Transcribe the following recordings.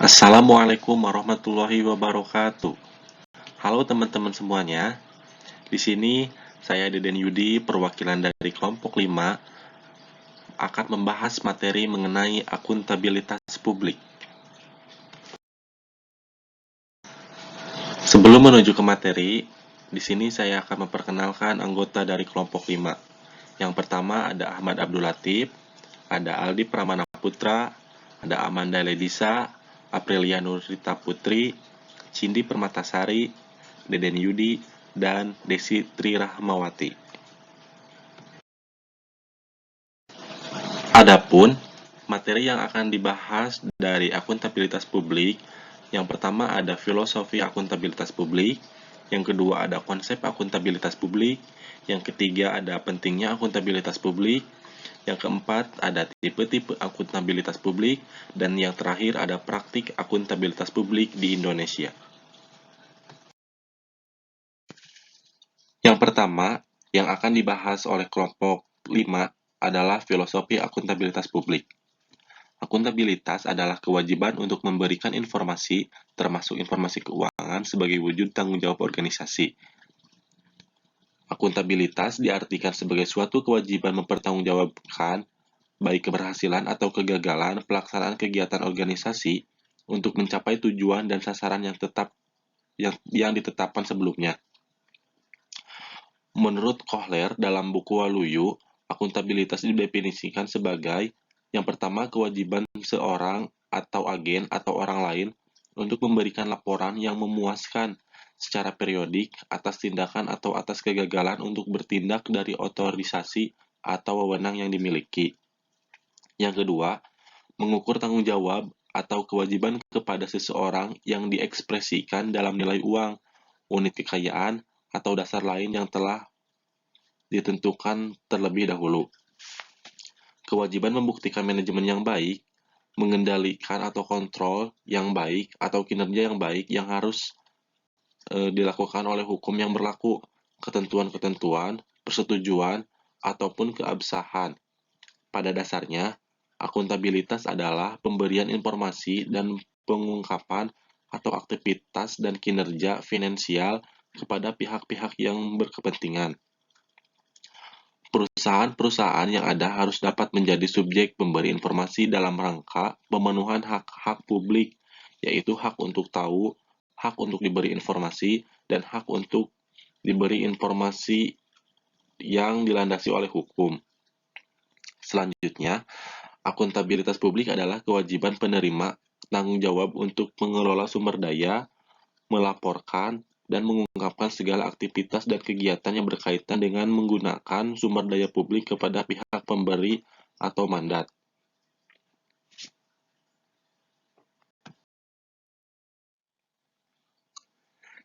Assalamualaikum warahmatullahi wabarakatuh. Halo teman-teman semuanya. Di sini saya Deden Yudi, perwakilan dari kelompok 5, akan membahas materi mengenai akuntabilitas publik. Sebelum menuju ke materi, di sini saya akan memperkenalkan anggota dari kelompok 5. Yang pertama ada Ahmad Abdul Latif, ada Aldi Pramana Putra, ada Amanda Ledisa, Aprilia Nurita Putri, Cindy Permatasari, Deden Yudi, dan Desi Trirahmawati. Adapun materi yang akan dibahas dari akuntabilitas publik, yang pertama ada filosofi akuntabilitas publik, yang kedua ada konsep akuntabilitas publik, yang ketiga ada pentingnya akuntabilitas publik, yang keempat ada tipe-tipe akuntabilitas publik, dan yang terakhir ada praktik akuntabilitas publik di Indonesia. Yang pertama, yang akan dibahas oleh kelompok 5 adalah filosofi akuntabilitas publik. Akuntabilitas adalah kewajiban untuk memberikan informasi, termasuk informasi keuangan, sebagai wujud tanggung jawab organisasi. Akuntabilitas diartikan sebagai suatu kewajiban mempertanggungjawabkan baik keberhasilan atau kegagalan pelaksanaan kegiatan organisasi untuk mencapai tujuan dan sasaran yang ditetapkan sebelumnya. Menurut Kohler dalam buku Waluyu, akuntabilitas didefinisikan sebagai yang pertama kewajiban seorang atau agen atau orang lain untuk memberikan laporan yang memuaskan secara periodik atas tindakan atau atas kegagalan untuk bertindak dari otorisasi atau wewenang yang dimiliki. Yang kedua, mengukur tanggung jawab atau kewajiban kepada seseorang yang diekspresikan dalam nilai uang, unit kekayaan, atau dasar lain yang telah ditentukan terlebih dahulu. Kewajiban membuktikan manajemen yang baik, mengendalikan atau kontrol yang baik, atau kinerja yang baik yang harus dilakukan oleh hukum yang berlaku, ketentuan-ketentuan, persetujuan, ataupun keabsahan. Pada dasarnya, akuntabilitas adalah pemberian informasi dan pengungkapan atau aktivitas dan kinerja finansial kepada pihak-pihak yang berkepentingan. Perusahaan-perusahaan yang ada harus dapat menjadi subjek pemberi informasi dalam rangka pemenuhan hak-hak publik, yaitu hak untuk tahu, hak untuk diberi informasi, dan hak untuk diberi informasi yang dilandasi oleh hukum. Selanjutnya, akuntabilitas publik adalah kewajiban penerima tanggung jawab untuk mengelola sumber daya, melaporkan, dan mengungkapkan segala aktivitas dan kegiatan yang berkaitan dengan menggunakan sumber daya publik kepada pihak pemberi atau mandat.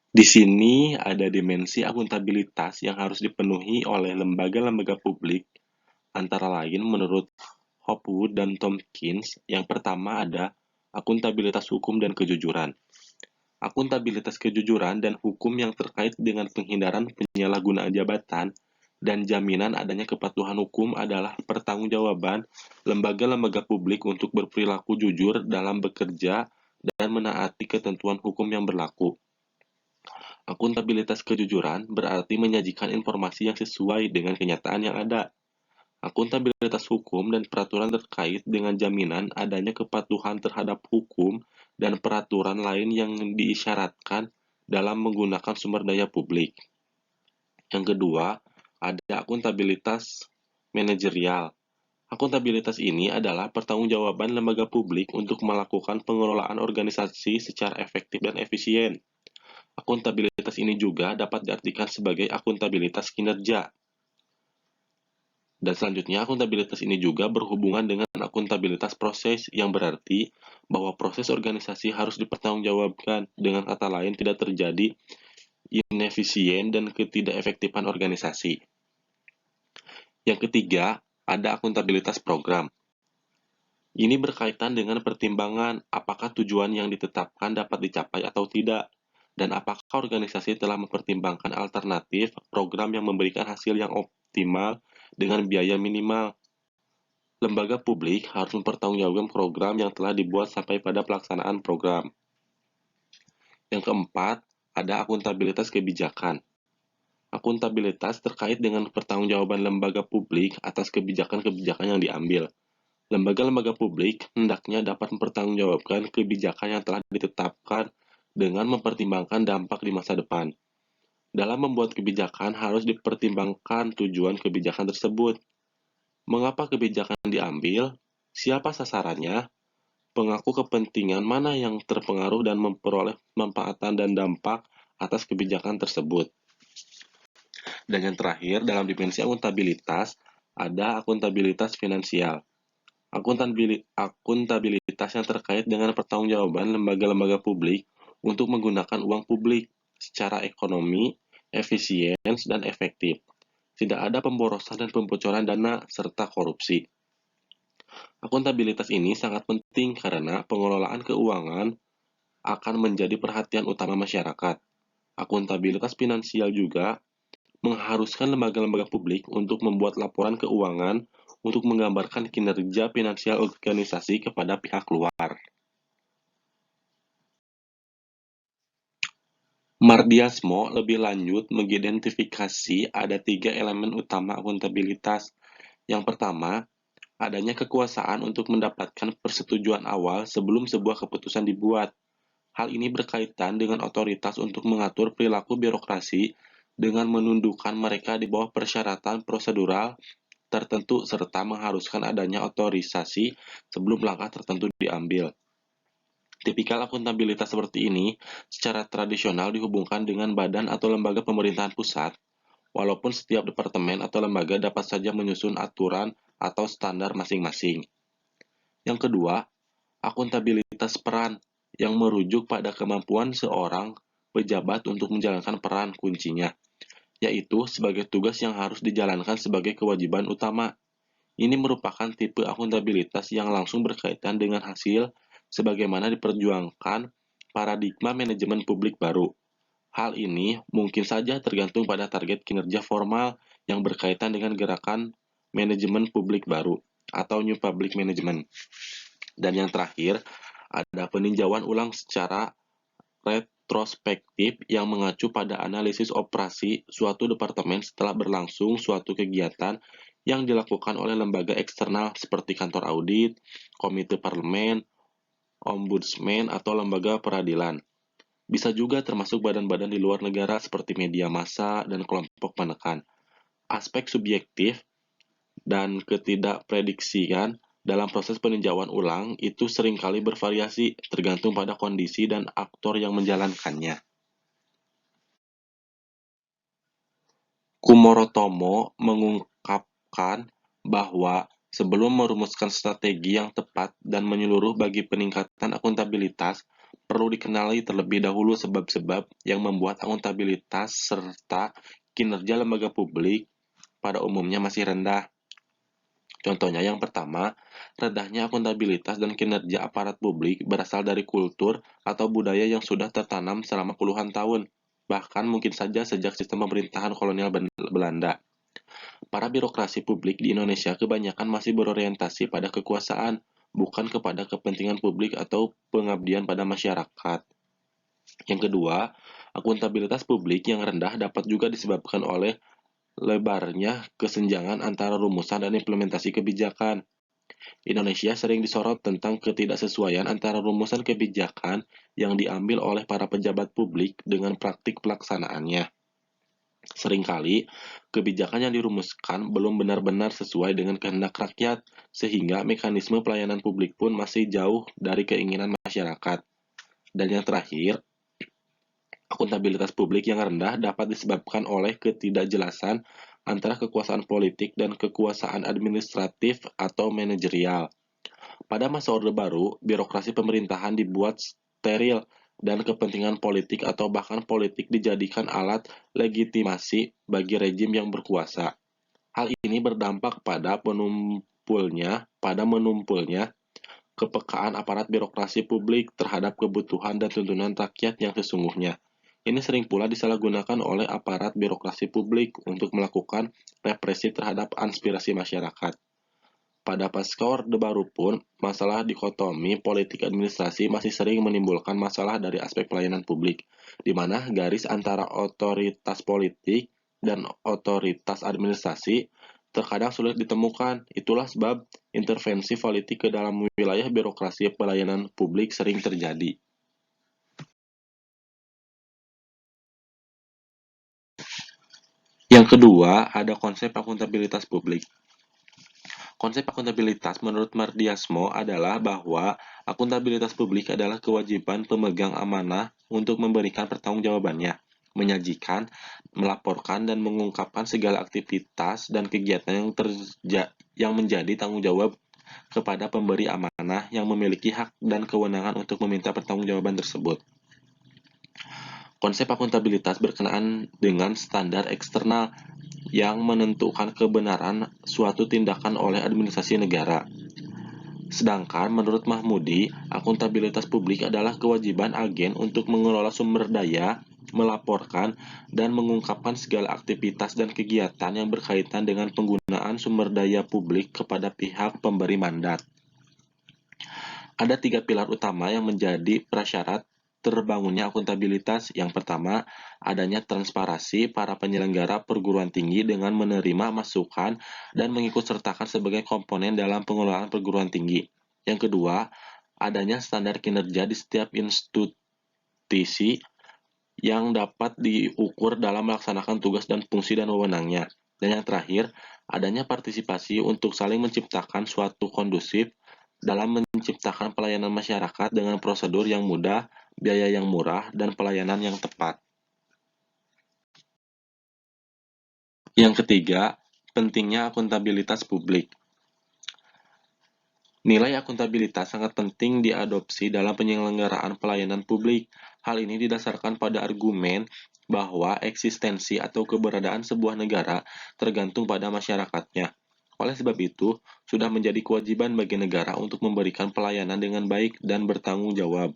Di sini ada dimensi akuntabilitas yang harus dipenuhi oleh lembaga-lembaga publik, antara lain menurut Hopwood dan Tompkins. Yang pertama ada akuntabilitas hukum dan kejujuran. Akuntabilitas kejujuran dan hukum yang terkait dengan penghindaran penyalahgunaan jabatan dan jaminan adanya kepatuhan hukum adalah pertanggungjawaban lembaga-lembaga publik untuk berperilaku jujur dalam bekerja dan menaati ketentuan hukum yang berlaku. Akuntabilitas kejujuran berarti menyajikan informasi yang sesuai dengan kenyataan yang ada. Akuntabilitas hukum dan peraturan terkait dengan jaminan adanya kepatuhan terhadap hukum dan peraturan lain yang diisyaratkan dalam menggunakan sumber daya publik. Yang kedua, ada akuntabilitas manajerial. Akuntabilitas ini adalah pertanggungjawaban lembaga publik untuk melakukan pengelolaan organisasi secara efektif dan efisien. Akuntabilitas ini juga dapat diartikan sebagai akuntabilitas kinerja. Dan selanjutnya, akuntabilitas ini juga berhubungan dengan akuntabilitas proses, yang berarti bahwa proses organisasi harus dipertanggungjawabkan. Dengan kata lain, tidak terjadi inefisien dan ketidakefektifan organisasi. Yang ketiga, ada akuntabilitas program. Ini berkaitan dengan pertimbangan apakah tujuan yang ditetapkan dapat dicapai atau tidak, dan apakah organisasi telah mempertimbangkan alternatif program yang memberikan hasil yang optimal dengan biaya minimal. Lembaga publik harus mempertanggungjawabkan program yang telah dibuat sampai pada pelaksanaan program. Yang keempat, ada akuntabilitas kebijakan. Akuntabilitas terkait dengan pertanggungjawaban lembaga publik atas kebijakan-kebijakan yang diambil. Lembaga-lembaga publik hendaknya dapat mempertanggungjawabkan kebijakan yang telah ditetapkan dengan mempertimbangkan dampak di masa depan. Dalam membuat kebijakan harus dipertimbangkan tujuan kebijakan tersebut. Mengapa kebijakan diambil? Siapa sasarannya? Pengaku kepentingan mana yang terpengaruh dan memperoleh manfaatan dan dampak atas kebijakan tersebut. Dan yang terakhir, dalam dimensi akuntabilitas, ada akuntabilitas finansial. Akuntabilitas yang terkait dengan pertanggungjawaban lembaga-lembaga publik untuk menggunakan uang publik secara ekonomi, efisien, dan efektif. Tidak ada pemborosan dan pembocoran dana serta korupsi. Akuntabilitas ini sangat penting karena pengelolaan keuangan akan menjadi perhatian utama masyarakat. Akuntabilitas finansial juga mengharuskan lembaga-lembaga publik untuk membuat laporan keuangan untuk menggambarkan kinerja finansial organisasi kepada pihak luar. Mardiasmo lebih lanjut mengidentifikasi ada 3 elemen utama akuntabilitas. Yang pertama, adanya kekuasaan untuk mendapatkan persetujuan awal sebelum sebuah keputusan dibuat. Hal ini berkaitan dengan otoritas untuk mengatur perilaku birokrasi dengan menundukkan mereka di bawah persyaratan prosedural tertentu serta mengharuskan adanya otorisasi sebelum langkah tertentu diambil. Tipikal akuntabilitas seperti ini secara tradisional dihubungkan dengan badan atau lembaga pemerintahan pusat, walaupun setiap departemen atau lembaga dapat saja menyusun aturan atau standar masing-masing. Yang kedua, akuntabilitas peran yang merujuk pada kemampuan seorang pejabat untuk menjalankan peran kuncinya, yaitu sebagai tugas yang harus dijalankan sebagai kewajiban utama. Ini merupakan tipe akuntabilitas yang langsung berkaitan dengan hasil sebagaimana diperjuangkan paradigma manajemen publik baru. Hal ini mungkin saja tergantung pada target kinerja formal yang berkaitan dengan gerakan manajemen publik baru atau New Public Management. Dan yang terakhir, ada peninjauan ulang secara retrospektif yang mengacu pada analisis operasi suatu departemen setelah berlangsung suatu kegiatan yang dilakukan oleh lembaga eksternal seperti kantor audit, komite parlemen, ombudsman, atau lembaga peradilan. Bisa juga termasuk badan-badan di luar negara seperti media massa dan kelompok penekan. Aspek subjektif dan ketidakprediksian dalam proses peninjauan ulang itu seringkali bervariasi tergantung pada kondisi dan aktor yang menjalankannya. Kumorotomo mengungkapkan bahwa sebelum merumuskan strategi yang tepat dan menyeluruh bagi peningkatan akuntabilitas, perlu dikenali terlebih dahulu sebab-sebab yang membuat akuntabilitas serta kinerja lembaga publik pada umumnya masih rendah. Contohnya yang pertama, rendahnya akuntabilitas dan kinerja aparat publik berasal dari kultur atau budaya yang sudah tertanam selama puluhan tahun, bahkan mungkin saja sejak sistem pemerintahan kolonial Belanda. Para birokrasi publik di Indonesia kebanyakan masih berorientasi pada kekuasaan, bukan kepada kepentingan publik atau pengabdian pada masyarakat. Yang kedua, akuntabilitas publik yang rendah dapat juga disebabkan oleh lebarnya kesenjangan antara rumusan dan implementasi kebijakan. Indonesia sering disorot tentang ketidaksesuaian antara rumusan kebijakan yang diambil oleh para pejabat publik dengan praktik pelaksanaannya. Seringkali, kebijakan yang dirumuskan belum benar-benar sesuai dengan kehendak rakyat, sehingga mekanisme pelayanan publik pun masih jauh dari keinginan masyarakat. Dan yang terakhir, akuntabilitas publik yang rendah dapat disebabkan oleh ketidakjelasan antara kekuasaan politik dan kekuasaan administratif atau manajerial. Pada masa Orde Baru, birokrasi pemerintahan dibuat steril dan kepentingan politik atau bahkan politik dijadikan alat legitimasi bagi rejim yang berkuasa. Hal ini berdampak pada menumpulnya kepekaan aparat birokrasi publik terhadap kebutuhan dan tuntunan rakyat yang sesungguhnya. Ini sering pula disalahgunakan oleh aparat birokrasi publik untuk melakukan represi terhadap aspirasi masyarakat. Pada pasca Orde Baru pun, masalah dikotomi politik administrasi masih sering menimbulkan masalah dari aspek pelayanan publik, di mana garis antara otoritas politik dan otoritas administrasi terkadang sulit ditemukan. Itulah sebab intervensi politik ke dalam wilayah birokrasi pelayanan publik sering terjadi. Yang kedua, ada konsep akuntabilitas publik. Konsep akuntabilitas menurut Mardiasmo adalah bahwa akuntabilitas publik adalah kewajiban pemegang amanah untuk memberikan pertanggungjawabannya, menyajikan, melaporkan, dan mengungkapkan segala aktivitas dan kegiatan yang menjadi tanggung jawab kepada pemberi amanah yang memiliki hak dan kewenangan untuk meminta pertanggungjawaban tersebut. Konsep akuntabilitas berkenaan dengan standar eksternal yang menentukan kebenaran suatu tindakan oleh administrasi negara. Sedangkan menurut Mahmudi, akuntabilitas publik adalah kewajiban agen untuk mengelola sumber daya, melaporkan, dan mengungkapkan segala aktivitas dan kegiatan yang berkaitan dengan penggunaan sumber daya publik kepada pihak pemberi mandat. Ada 3 pilar utama yang menjadi prasyarat terbangunnya akuntabilitas. Yang pertama, adanya transparansi para penyelenggara perguruan tinggi dengan menerima masukan dan mengikut sertakan sebagai komponen dalam pengelolaan perguruan tinggi. Yang kedua, adanya standar kinerja di setiap institusi yang dapat diukur dalam melaksanakan tugas dan fungsi dan wewenangnya. Dan yang terakhir, adanya partisipasi untuk saling menciptakan suatu kondusif dalam menciptakan pelayanan masyarakat dengan prosedur yang mudah, biaya yang murah, dan pelayanan yang tepat. Yang ketiga, pentingnya akuntabilitas publik. Nilai akuntabilitas sangat penting diadopsi dalam penyelenggaraan pelayanan publik. Hal ini didasarkan pada argumen bahwa eksistensi atau keberadaan sebuah negara tergantung pada masyarakatnya. Oleh sebab itu, sudah menjadi kewajiban bagi negara untuk memberikan pelayanan dengan baik dan bertanggung jawab.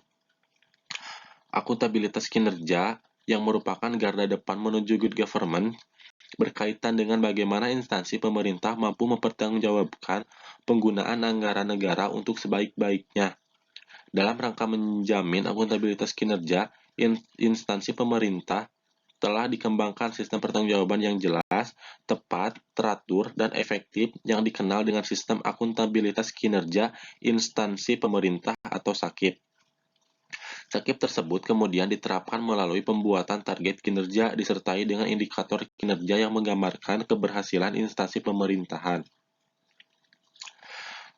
Akuntabilitas kinerja, yang merupakan garda depan menuju good government, berkaitan dengan bagaimana instansi pemerintah mampu mempertanggungjawabkan penggunaan anggaran negara untuk sebaik-baiknya. Dalam rangka menjamin akuntabilitas kinerja, instansi pemerintah telah dikembangkan sistem pertanggungjawaban yang jelas, tepat, teratur, dan efektif yang dikenal dengan sistem akuntabilitas kinerja instansi pemerintah atau SAKIP. SAKIP tersebut kemudian diterapkan melalui pembuatan target kinerja disertai dengan indikator kinerja yang menggambarkan keberhasilan instansi pemerintahan.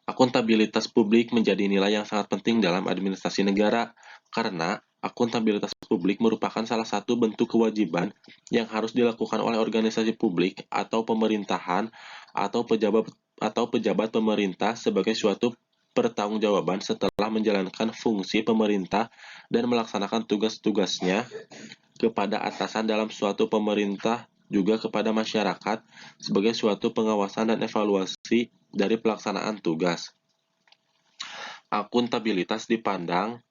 Akuntabilitas publik menjadi nilai yang sangat penting dalam administrasi negara karena akuntabilitas publik merupakan salah satu bentuk kewajiban yang harus dilakukan oleh organisasi publik atau pemerintahan atau pejabat pemerintah sebagai suatu pertanggungjawaban setelah menjalankan fungsi pemerintah dan melaksanakan tugas-tugasnya kepada atasan dalam suatu pemerintah, juga kepada masyarakat sebagai suatu pengawasan dan evaluasi dari pelaksanaan tugas. Akuntabilitas dipandang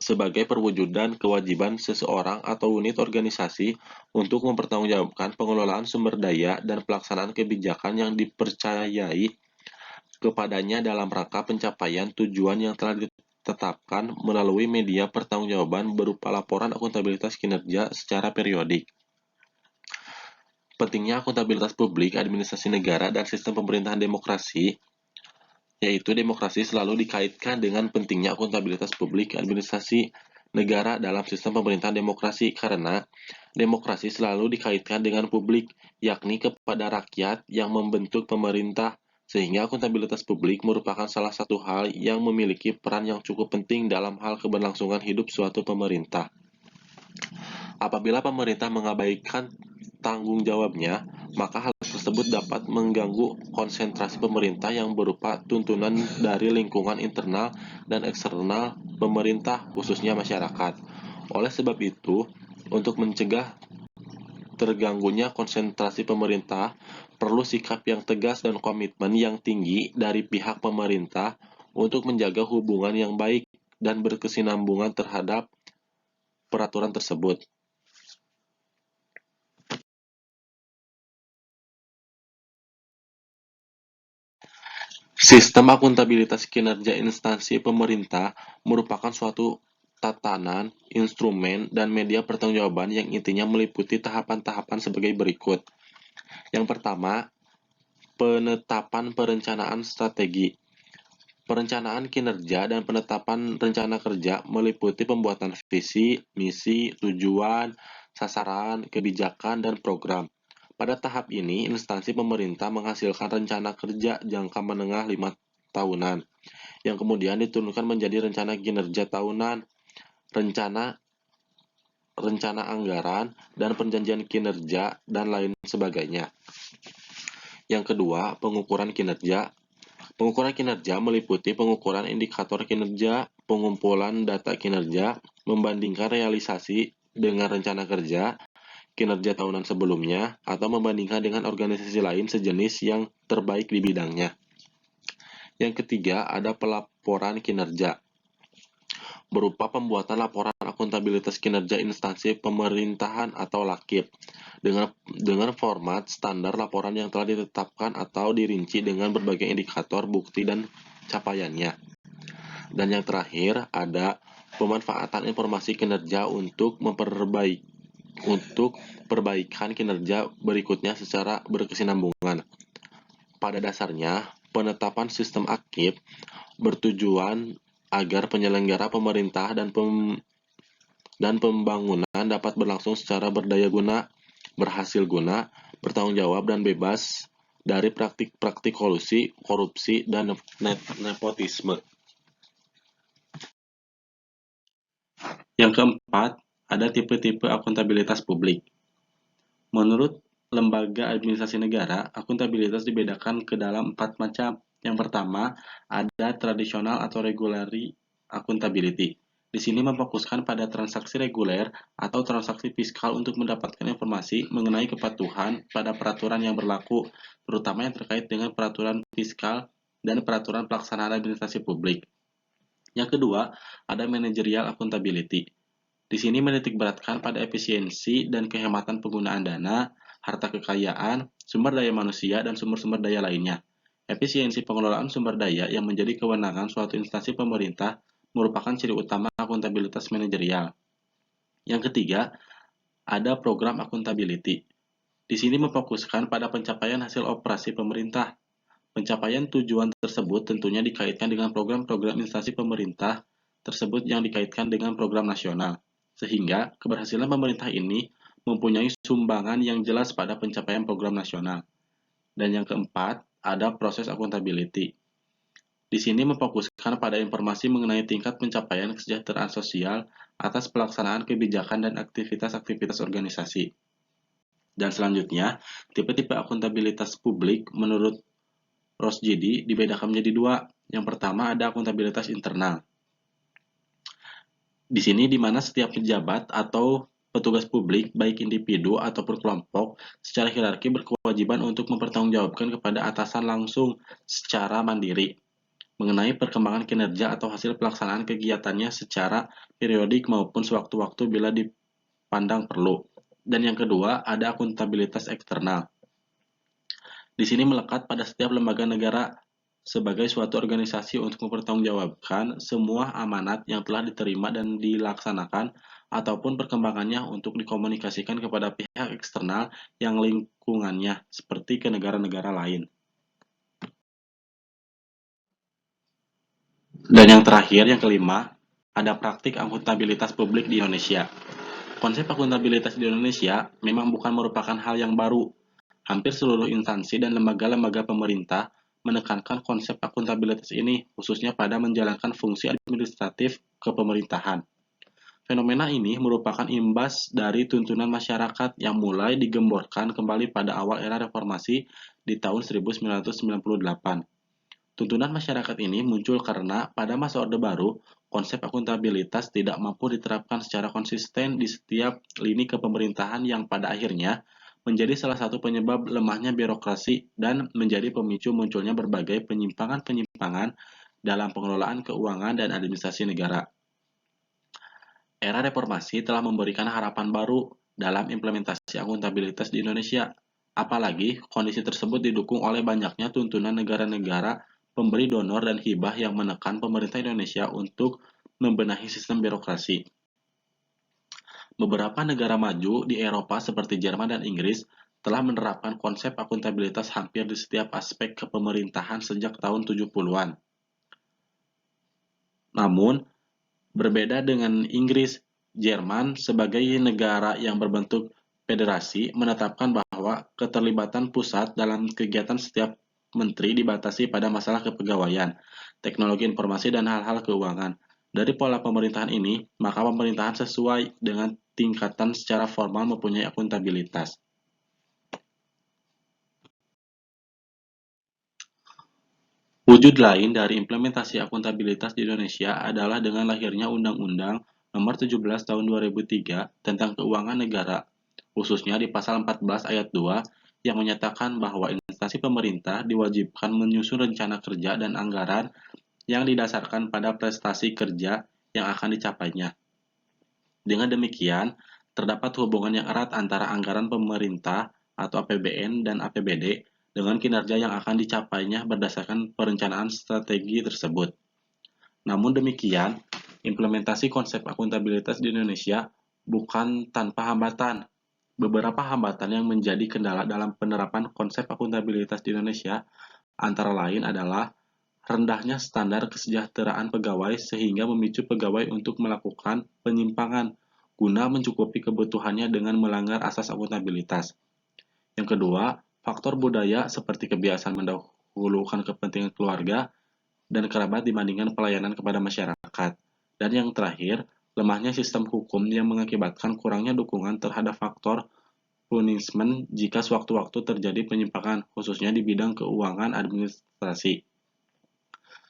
sebagai perwujudan kewajiban seseorang atau unit organisasi untuk mempertanggungjawabkan pengelolaan sumber daya dan pelaksanaan kebijakan yang dipercayai kepadanya dalam rangka pencapaian tujuan yang telah ditetapkan melalui media pertanggungjawaban berupa laporan akuntabilitas kinerja secara periodik. Pentingnya akuntabilitas publik, administrasi negara, dan sistem pemerintahan demokrasi, yaitu demokrasi selalu dikaitkan dengan pentingnya akuntabilitas publik, administrasi negara dalam sistem pemerintahan demokrasi, karena demokrasi selalu dikaitkan dengan publik, yakni kepada rakyat yang membentuk pemerintah, sehingga akuntabilitas publik merupakan salah satu hal yang memiliki peran yang cukup penting dalam hal keberlangsungan hidup suatu pemerintah. Apabila pemerintah mengabaikan tanggung jawabnya, maka hal tersebut dapat mengganggu konsentrasi pemerintah yang berupa tuntunan dari lingkungan internal dan eksternal pemerintah, khususnya masyarakat. Oleh sebab itu, untuk mencegah terganggunya konsentrasi pemerintah, perlu sikap yang tegas dan komitmen yang tinggi dari pihak pemerintah untuk menjaga hubungan yang baik dan berkesinambungan terhadap peraturan tersebut. Sistem akuntabilitas kinerja instansi pemerintah merupakan suatu tatanan, instrumen, dan media pertanggungjawaban yang intinya meliputi tahapan-tahapan sebagai berikut. Yang pertama, penetapan perencanaan strategi. Perencanaan kinerja dan penetapan rencana kerja meliputi pembuatan visi, misi, tujuan, sasaran, kebijakan, dan program. Pada tahap ini, instansi pemerintah menghasilkan rencana kerja jangka menengah 5 tahunan, yang kemudian diturunkan menjadi rencana kinerja tahunan, rencana anggaran, dan perjanjian kinerja, dan lain sebagainya. Yang kedua, pengukuran kinerja. Pengukuran kinerja meliputi pengukuran indikator kinerja, pengumpulan data kinerja, membandingkan realisasi dengan rencana kerja, kinerja tahunan sebelumnya, atau membandingkan dengan organisasi lain sejenis yang terbaik di bidangnya. Yang ketiga, ada pelaporan kinerja, berupa pembuatan laporan akuntabilitas kinerja instansi pemerintahan atau LAKIP, dengan format standar laporan yang telah ditetapkan atau dirinci dengan berbagai indikator, bukti, dan capaiannya. Dan yang terakhir, ada pemanfaatan informasi kinerja untuk perbaikan kinerja berikutnya secara berkesinambungan. Pada dasarnya, penetapan sistem AKIP bertujuan agar penyelenggara pemerintah dan pembangunan dapat berlangsung secara berdaya guna, berhasil guna, bertanggung jawab, dan bebas dari praktik-praktik kolusi, korupsi, dan nepotisme. Yang keempat, ada tipe-tipe akuntabilitas publik. Menurut lembaga administrasi negara, akuntabilitas dibedakan ke dalam 4 macam. Yang pertama, ada tradisional atau regulatory accountability. Di sini memfokuskan pada transaksi reguler atau transaksi fiskal untuk mendapatkan informasi mengenai kepatuhan pada peraturan yang berlaku, terutama yang terkait dengan peraturan fiskal dan peraturan pelaksanaan administrasi publik. Yang kedua, ada managerial accountability. Di sini menitikberatkan pada efisiensi dan kehematan penggunaan dana, harta kekayaan, sumber daya manusia, dan sumber-sumber daya lainnya. Efisiensi pengelolaan sumber daya yang menjadi kewenangan suatu instansi pemerintah merupakan ciri utama akuntabilitas manajerial. Yang ketiga, ada program accountability. Di sini memfokuskan pada pencapaian hasil operasi pemerintah. Pencapaian tujuan tersebut tentunya dikaitkan dengan program-program instansi pemerintah tersebut yang dikaitkan dengan program nasional, sehingga keberhasilan pemerintah ini mempunyai sumbangan yang jelas pada pencapaian program nasional. Dan yang keempat, ada proses accountability. Di sini memfokuskan pada informasi mengenai tingkat pencapaian kesejahteraan sosial atas pelaksanaan kebijakan dan aktivitas-aktivitas organisasi. Dan selanjutnya, tipe-tipe akuntabilitas publik menurut Rosjedi dibedakan menjadi 2. Yang pertama ada akuntabilitas internal. Di sini di mana setiap pejabat atau petugas publik, baik individu ataupun kelompok, secara hierarki berkewajiban untuk mempertanggungjawabkan kepada atasan langsung secara mandiri mengenai perkembangan kinerja atau hasil pelaksanaan kegiatannya secara periodik maupun sewaktu-waktu bila dipandang perlu. Dan yang kedua, ada akuntabilitas eksternal. Di sini melekat pada setiap lembaga negara sebagai suatu organisasi untuk mempertanggungjawabkan semua amanat yang telah diterima dan dilaksanakan ataupun perkembangannya untuk dikomunikasikan kepada pihak eksternal yang lingkungannya seperti ke negara-negara lain. Dan yang terakhir, yang kelima, ada praktik akuntabilitas publik di Indonesia. Konsep akuntabilitas di Indonesia memang bukan merupakan hal yang baru. Hampir seluruh instansi dan lembaga-lembaga pemerintah menekankan konsep akuntabilitas ini, khususnya pada menjalankan fungsi administratif kepemerintahan. Fenomena ini merupakan imbas dari tuntunan masyarakat yang mulai digemborkan kembali pada awal era reformasi di tahun 1998. Tuntunan masyarakat ini muncul karena pada masa Orde Baru, konsep akuntabilitas tidak mampu diterapkan secara konsisten di setiap lini kepemerintahan yang pada akhirnya menjadi salah satu penyebab lemahnya birokrasi dan menjadi pemicu munculnya berbagai penyimpangan-penyimpangan dalam pengelolaan keuangan dan administrasi negara. Era reformasi telah memberikan harapan baru dalam implementasi akuntabilitas di Indonesia, apalagi kondisi tersebut didukung oleh banyaknya tuntunan negara-negara pemberi donor dan hibah yang menekan pemerintah Indonesia untuk membenahi sistem birokrasi. Beberapa negara maju di Eropa seperti Jerman dan Inggris telah menerapkan konsep akuntabilitas hampir di setiap aspek kepemerintahan sejak tahun 70-an. Namun, berbeda dengan Inggris, Jerman sebagai negara yang berbentuk federasi menetapkan bahwa keterlibatan pusat dalam kegiatan setiap menteri dibatasi pada masalah kepegawaian, teknologi informasi, dan hal-hal keuangan. Dari pola pemerintahan ini, maka pemerintahan sesuai dengan tingkatan secara formal mempunyai akuntabilitas. Wujud lain dari implementasi akuntabilitas di Indonesia adalah dengan lahirnya Undang-Undang Nomor 17 Tahun 2003 tentang Keuangan Negara, khususnya di Pasal 14 Ayat 2 yang menyatakan bahwa instansi pemerintah diwajibkan menyusun rencana kerja dan anggaran yang didasarkan pada prestasi kerja yang akan dicapainya. Dengan demikian, terdapat hubungan yang erat antara anggaran pemerintah atau APBN dan APBD dengan kinerja yang akan dicapainya berdasarkan perencanaan strategi tersebut. Namun demikian, implementasi konsep akuntabilitas di Indonesia bukan tanpa hambatan. Beberapa hambatan yang menjadi kendala dalam penerapan konsep akuntabilitas di Indonesia antara lain adalah rendahnya standar kesejahteraan pegawai sehingga memicu pegawai untuk melakukan penyimpangan guna mencukupi kebutuhannya dengan melanggar asas akuntabilitas. Yang kedua, faktor budaya seperti kebiasaan mendahulukan kepentingan keluarga dan kerabat dibandingkan pelayanan kepada masyarakat. Dan yang terakhir, lemahnya sistem hukum yang mengakibatkan kurangnya dukungan terhadap faktor punishment jika sewaktu-waktu terjadi penyimpangan, khususnya di bidang keuangan administrasi.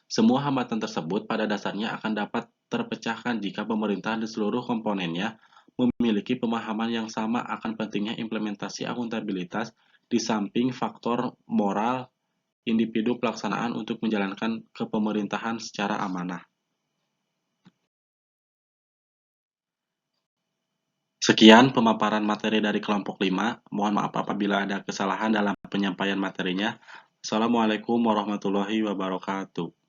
Semua hambatan tersebut pada dasarnya akan dapat terpecahkan jika pemerintah di seluruh komponennya memiliki pemahaman yang sama akan pentingnya implementasi akuntabilitas di samping faktor moral individu pelaksanaan untuk menjalankan kepemerintahan secara amanah. Sekian pemaparan materi dari kelompok 5. Mohon maaf apabila ada kesalahan dalam penyampaian materinya. Assalamualaikum warahmatullahi wabarakatuh.